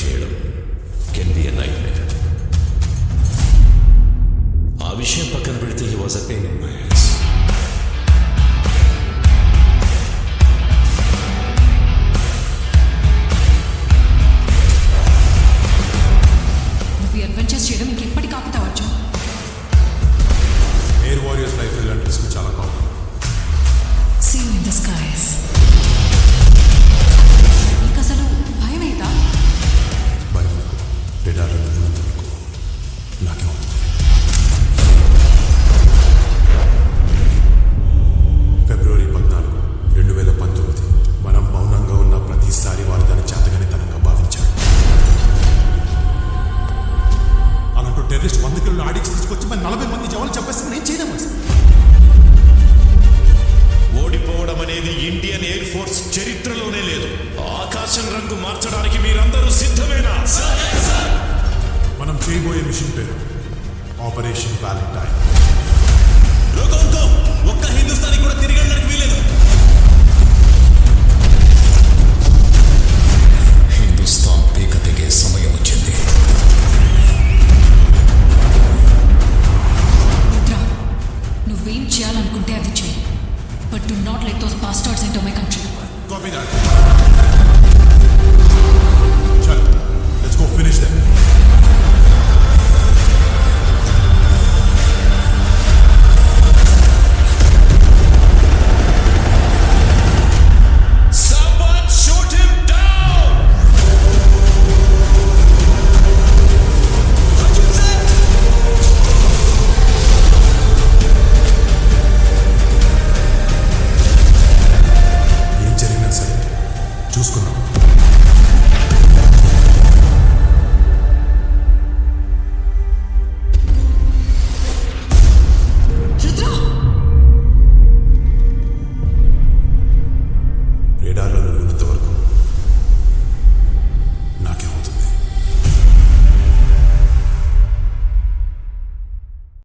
చేయడం can be a nightmare. ఆ విషయం పక్కన పెడితే he was a pain in my hands. నువ్వు అడ్వెంచర్స్ చేయడం ఇంకెప్పటికి ఆపుతావచ్చు. ఎయిర్ వారియర్స్ లైఫ్ ఇలాంటి రిస్క్ చాలా common. See in the skies. నీకు అసలు భయం ఏదా? భయం రెడార్లను ఉన్నందుకు నాకే ఉంది. ఫిబ్రవరి 14, 2019 మనం మౌనంగా ఉన్న ప్రతిసారి వారు దాని చేతగానితనంగా భావించారు. అలాంటి టెర్రరిస్ట్ 100 కిలోల ఆడిక్స్ తీసుకొచ్చి మరి 40 మంది జవాన్లు చెప్పేస్తే నేను చేయలేము. ఓడిపోవడం అనేది ఇండియన్ ఎయిర్ ఫోర్స్ చరిత్రలోనే లేదు. ఆకాశం రంగు మార్చడానికి మీరందరూ సిద్ధమేనా? మనం చేయబోయే మిషన్ పేరు ఆపరేషన్ వ్యాలంటైన్. ఒక్క హిందుస్థానీ కూడా తిరిగి వెళ్ళడానికి వీలేదు. హిందుస్థాన్ పీక తెగే సమయం వచ్చింది. రుద్ర, నువ్వేం చేయాలనుకుంటే అది చేయి. But do not let those bastards enter my country. Copy that. Chal, let's go finish them. Someone shoot him down! ఏం జరిగినా సరే చూసుకున్నాం.